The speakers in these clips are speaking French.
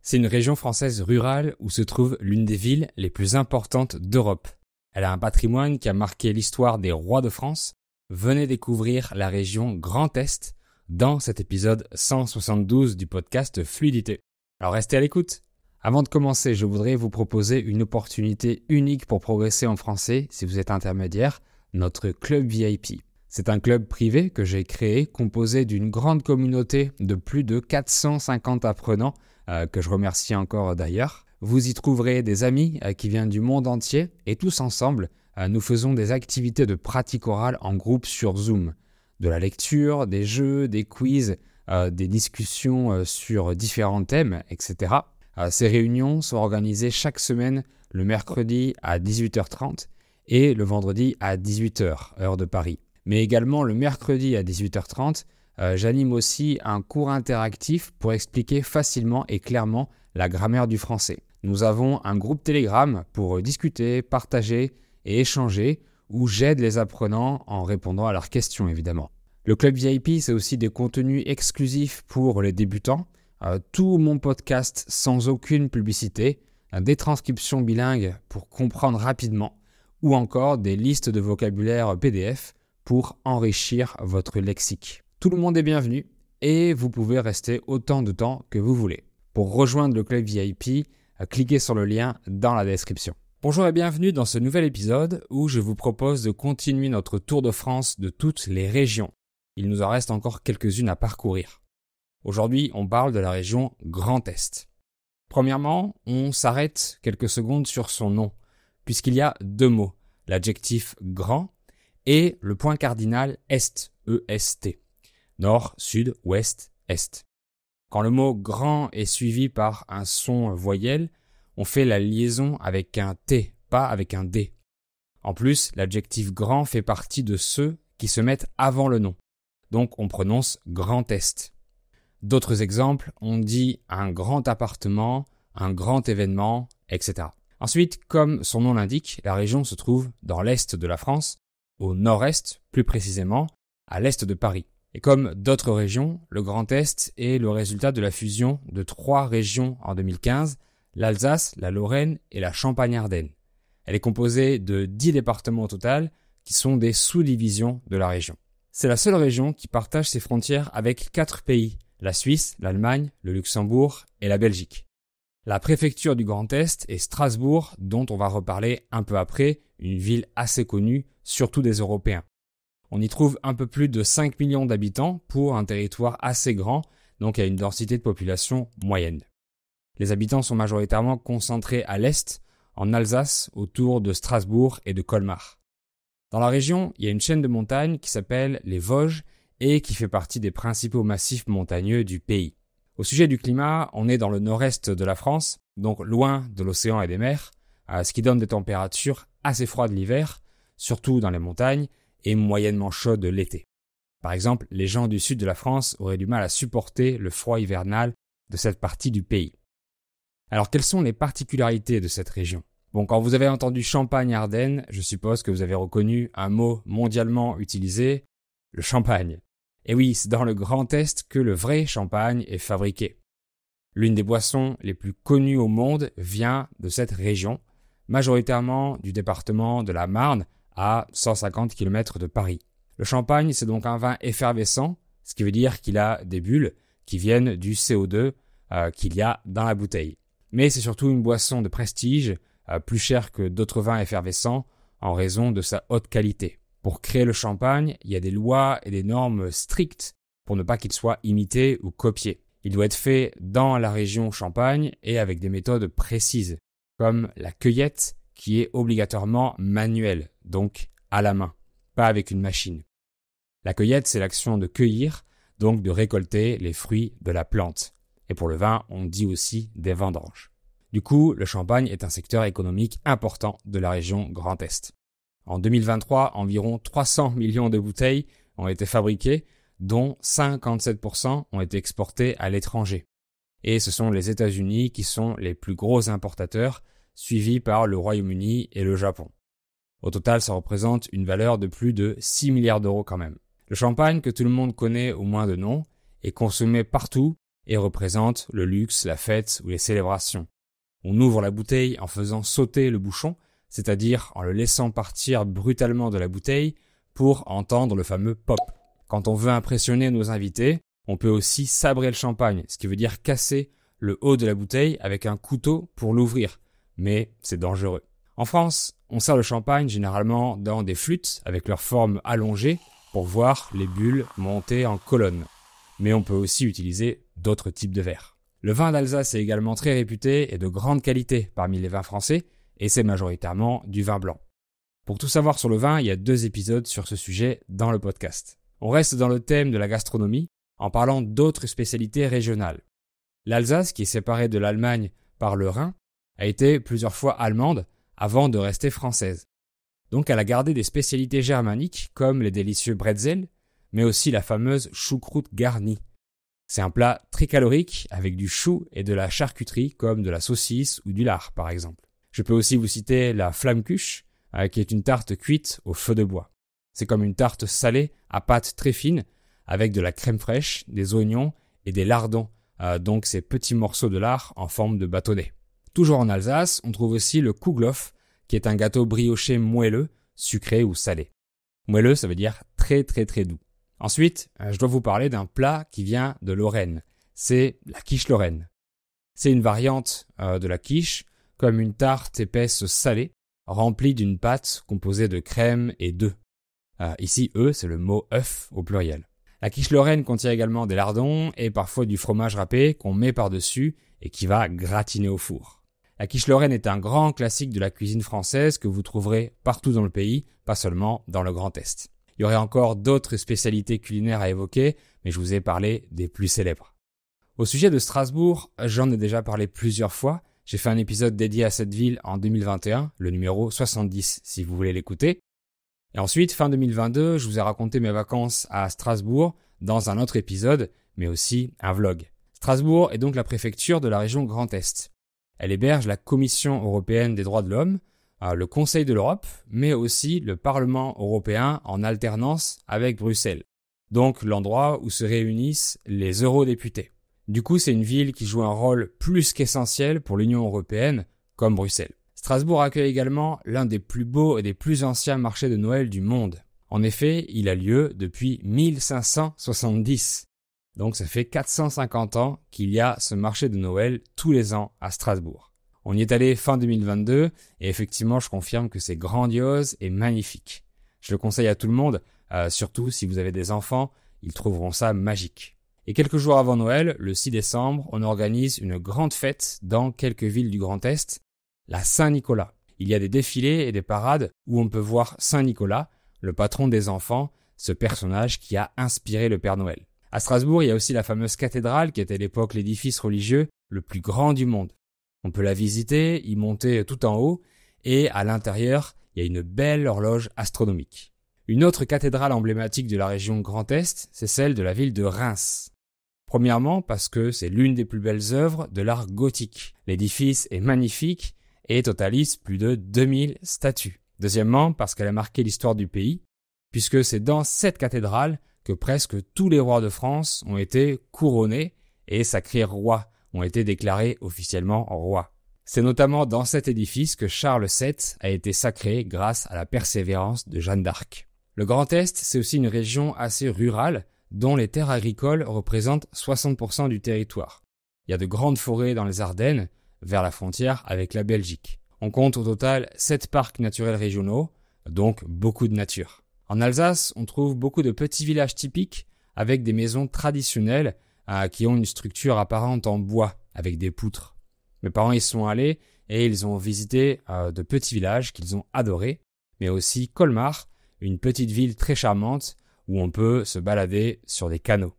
C'est une région française rurale où se trouve l'une des villes les plus importantes d'Europe. Elle a un patrimoine qui a marqué l'histoire des rois de France. Venez découvrir la région Grand Est dans cet épisode 172 du podcast Fluidité. Alors restez à l'écoute. Avant de commencer, je voudrais vous proposer une opportunité unique pour progresser en français si vous êtes intermédiaire, notre club VIP. C'est un club privé que j'ai créé, composé d'une grande communauté de plus de 450 apprenants, que je remercie encore d'ailleurs. Vous y trouverez des amis qui viennent du monde entier et tous ensemble, nous faisons des activités de pratique orale en groupe sur Zoom. De la lecture, des jeux, des quiz, des discussions sur différents thèmes, etc. Ces réunions sont organisées chaque semaine le mercredi à 18h30 et le vendredi à 18h, heure de Paris. Mais également le mercredi à 18h30, j'anime aussi un cours interactif pour expliquer facilement et clairement la grammaire du français. Nous avons un groupe Telegram pour discuter, partager et échanger où j'aide les apprenants en répondant à leurs questions évidemment. Le club VIP, c'est aussi des contenus exclusifs pour les débutants, tout mon podcast sans aucune publicité, des transcriptions bilingues pour comprendre rapidement ou encore des listes de vocabulaire PDF pour enrichir votre lexique. Tout le monde est bienvenu et vous pouvez rester autant de temps que vous voulez. Pour rejoindre le club VIP, cliquez sur le lien dans la description. Bonjour et bienvenue dans ce nouvel épisode où je vous propose de continuer notre tour de France de toutes les régions. Il nous en reste encore quelques-unes à parcourir. Aujourd'hui, on parle de la région Grand Est. Premièrement, on s'arrête quelques secondes sur son nom, puisqu'il y a deux mots, l'adjectif grand et le point cardinal est, E-S-T. Nord, sud, ouest, est. Quand le mot grand est suivi par un son voyelle, on fait la liaison avec un T, pas avec un D. En plus, l'adjectif grand fait partie de ceux qui se mettent avant le nom. Donc on prononce Grand Est. D'autres exemples, on dit un grand appartement, un grand événement, etc. Ensuite, comme son nom l'indique, la région se trouve dans l'est de la France, au nord-est, plus précisément, à l'est de Paris. Et comme d'autres régions, le Grand Est est le résultat de la fusion de 3 régions en 2015, l'Alsace, la Lorraine et la Champagne-Ardenne. Elle est composée de 10 départements au total, qui sont des sous-divisions de la région. C'est la seule région qui partage ses frontières avec 4 pays, la Suisse, l'Allemagne, le Luxembourg et la Belgique. La préfecture du Grand Est est Strasbourg, dont on va reparler un peu après, une ville assez connue, surtout des Européens. On y trouve un peu plus de 5 millions d'habitants pour un territoire assez grand, donc à une densité de population moyenne. Les habitants sont majoritairement concentrés à l'est, en Alsace, autour de Strasbourg et de Colmar. Dans la région, il y a une chaîne de montagnes qui s'appelle les Vosges et qui fait partie des principaux massifs montagneux du pays. Au sujet du climat, on est dans le nord-est de la France, donc loin de l'océan et des mers, ce qui donne des températures assez froides l'hiver, surtout dans les montagnes, et moyennement chaudes l'été. Par exemple, les gens du sud de la France auraient du mal à supporter le froid hivernal de cette partie du pays. Alors, quelles sont les particularités de cette région ? Bon, quand vous avez entendu Champagne-Ardenne, je suppose que vous avez reconnu un mot mondialement utilisé, le champagne. Et oui, c'est dans le Grand Est que le vrai champagne est fabriqué. L'une des boissons les plus connues au monde vient de cette région, majoritairement du département de la Marne, à 150 km de Paris. Le champagne, c'est donc un vin effervescent, ce qui veut dire qu'il a des bulles qui viennent du CO2 qu'il y a dans la bouteille. Mais c'est surtout une boisson de prestige, plus chère que d'autres vins effervescents en raison de sa haute qualité. Pour créer le champagne, il y a des lois et des normes strictes pour ne pas qu'il soit imité ou copié. Il doit être fait dans la région Champagne et avec des méthodes précises, comme la cueillette qui est obligatoirement manuelle, donc à la main, pas avec une machine. La cueillette, c'est l'action de cueillir, donc de récolter les fruits de la plante. Et pour le vin, on dit aussi des vendanges. Du coup, le champagne est un secteur économique important de la région Grand Est. En 2023, environ 300 millions de bouteilles ont été fabriquées, dont 57% ont été exportées à l'étranger. Et ce sont les États-Unis qui sont les plus gros importateurs, suivis par le Royaume-Uni et le Japon. Au total, ça représente une valeur de plus de 6 milliards d'euros quand même. Le champagne, que tout le monde connaît au moins de nom, est consommé partout, et représente le luxe, la fête ou les célébrations. On ouvre la bouteille en faisant sauter le bouchon, c'est-à-dire en le laissant partir brutalement de la bouteille pour entendre le fameux pop. Quand on veut impressionner nos invités, on peut aussi sabrer le champagne, ce qui veut dire casser le haut de la bouteille avec un couteau pour l'ouvrir, mais c'est dangereux. En France, on sert le champagne généralement dans des flûtes avec leur forme allongée pour voir les bulles monter en colonne. Mais on peut aussi utiliser d'autres types de verres. Le vin d'Alsace est également très réputé et de grande qualité parmi les vins français, et c'est majoritairement du vin blanc. Pour tout savoir sur le vin, il y a 2 épisodes sur ce sujet dans le podcast. On reste dans le thème de la gastronomie en parlant d'autres spécialités régionales. L'Alsace, qui est séparée de l'Allemagne par le Rhin, a été plusieurs fois allemande avant de rester française. Donc elle a gardé des spécialités germaniques comme les délicieux bretzels, mais aussi la fameuse choucroute garnie. C'est un plat très calorique avec du chou et de la charcuterie comme de la saucisse ou du lard par exemple. Je peux aussi vous citer la Flammkuche, qui est une tarte cuite au feu de bois. C'est comme une tarte salée à pâte très fine avec de la crème fraîche, des oignons et des lardons, donc ces petits morceaux de lard en forme de bâtonnet. Toujours en Alsace, on trouve aussi le Kuhgloff, qui est un gâteau brioché moelleux, sucré ou salé. Moelleux, ça veut dire très très très doux. Ensuite, je dois vous parler d'un plat qui vient de Lorraine. C'est la quiche lorraine. C'est une variante de la quiche, comme une tarte épaisse salée, remplie d'une pâte composée de crème et d'œufs. Ici, œufs, c'est le mot œuf au pluriel. La quiche lorraine contient également des lardons et parfois du fromage râpé qu'on met par-dessus et qui va gratiner au four. La quiche lorraine est un grand classique de la cuisine française que vous trouverez partout dans le pays, pas seulement dans le Grand Est. Il y aurait encore d'autres spécialités culinaires à évoquer, mais je vous ai parlé des plus célèbres. Au sujet de Strasbourg, j'en ai déjà parlé plusieurs fois. J'ai fait un épisode dédié à cette ville en 2021, le numéro 70 si vous voulez l'écouter. Et ensuite, fin 2022, je vous ai raconté mes vacances à Strasbourg dans un autre épisode, mais aussi un vlog. Strasbourg est donc la préfecture de la région Grand Est. Elle héberge la Commission européenne des droits de l'homme, le Conseil de l'Europe, mais aussi le Parlement européen en alternance avec Bruxelles. Donc l'endroit où se réunissent les eurodéputés. Du coup, c'est une ville qui joue un rôle plus qu'essentiel pour l'Union européenne, comme Bruxelles. Strasbourg accueille également l'un des plus beaux et des plus anciens marchés de Noël du monde. En effet, il a lieu depuis 1570. Donc ça fait 450 ans qu'il y a ce marché de Noël tous les ans à Strasbourg. On y est allé fin 2022 et effectivement je confirme que c'est grandiose et magnifique. Je le conseille à tout le monde, surtout si vous avez des enfants, ils trouveront ça magique. Et quelques jours avant Noël, le 6 décembre, on organise une grande fête dans quelques villes du Grand Est, la Saint-Nicolas. Il y a des défilés et des parades où on peut voir Saint-Nicolas, le patron des enfants, ce personnage qui a inspiré le Père Noël. À Strasbourg, il y a aussi la fameuse cathédrale qui était à l'époque l'édifice religieux le plus grand du monde. On peut la visiter, y monter tout en haut, et à l'intérieur, il y a une belle horloge astronomique. Une autre cathédrale emblématique de la région Grand Est, c'est celle de la ville de Reims. Premièrement, parce que c'est l'une des plus belles œuvres de l'art gothique. L'édifice est magnifique et totalise plus de 2000 statues. Deuxièmement, parce qu'elle a marqué l'histoire du pays, puisque c'est dans cette cathédrale que presque tous les rois de France ont été couronnés et sacrés rois, ont été déclarés officiellement rois. C'est notamment dans cet édifice que Charles VII a été sacré grâce à la persévérance de Jeanne d'Arc. Le Grand Est, c'est aussi une région assez rurale dont les terres agricoles représentent 60% du territoire. Il y a de grandes forêts dans les Ardennes, vers la frontière avec la Belgique. On compte au total 7 parcs naturels régionaux, donc beaucoup de nature. En Alsace, on trouve beaucoup de petits villages typiques avec des maisons traditionnelles qui ont une structure apparente en bois, avec des poutres. Mes parents y sont allés et ils ont visité de petits villages qu'ils ont adorés, mais aussi Colmar, une petite ville très charmante où on peut se balader sur des canaux.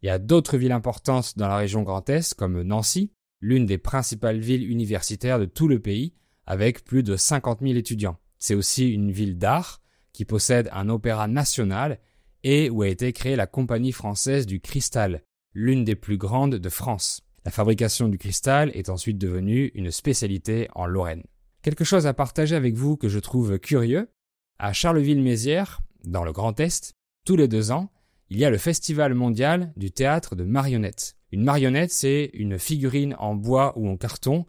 Il y a d'autres villes importantes dans la région Grand Est comme Nancy, l'une des principales villes universitaires de tout le pays, avec plus de 50 000 étudiants. C'est aussi une ville d'art qui possède un opéra national et où a été créée la Compagnie française du cristal, l'une des plus grandes de France. La fabrication du cristal est ensuite devenue une spécialité en Lorraine. Quelque chose à partager avec vous que je trouve curieux, à Charleville-Mézières, dans le Grand Est, tous les 2 ans, il y a le Festival mondial du théâtre de marionnettes. Une marionnette, c'est une figurine en bois ou en carton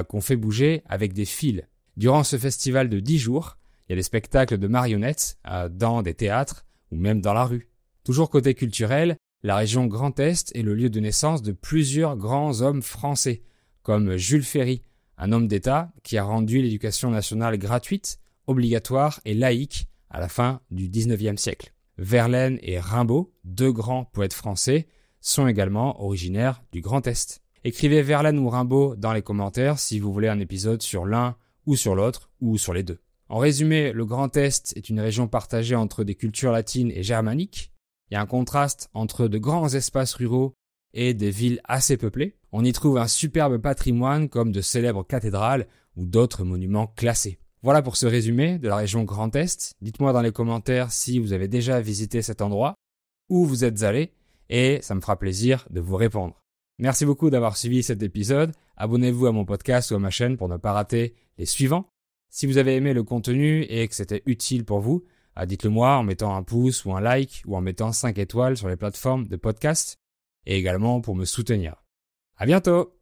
qu'on fait bouger avec des fils. Durant ce festival de 10 jours, il y a des spectacles de marionnettes dans des théâtres ou même dans la rue. Toujours côté culturel, la région Grand Est est le lieu de naissance de plusieurs grands hommes français, comme Jules Ferry, un homme d'État qui a rendu l'éducation nationale gratuite, obligatoire et laïque à la fin du XIXe siècle. Verlaine et Rimbaud, deux grands poètes français, sont également originaires du Grand Est. Écrivez Verlaine ou Rimbaud dans les commentaires si vous voulez un épisode sur l'un ou sur l'autre ou sur les deux. En résumé, le Grand Est est une région partagée entre des cultures latines et germaniques. Il y a un contraste entre de grands espaces ruraux et des villes assez peuplées. On y trouve un superbe patrimoine comme de célèbres cathédrales ou d'autres monuments classés. Voilà pour ce résumé de la région Grand Est. Dites-moi dans les commentaires si vous avez déjà visité cet endroit, où vous êtes allé, et ça me fera plaisir de vous répondre. Merci beaucoup d'avoir suivi cet épisode. Abonnez-vous à mon podcast ou à ma chaîne pour ne pas rater les suivants. Si vous avez aimé le contenu et que c'était utile pour vous, dites-le moi en mettant un pouce ou un like ou en mettant 5 étoiles sur les plateformes de podcast et également pour me soutenir. À bientôt!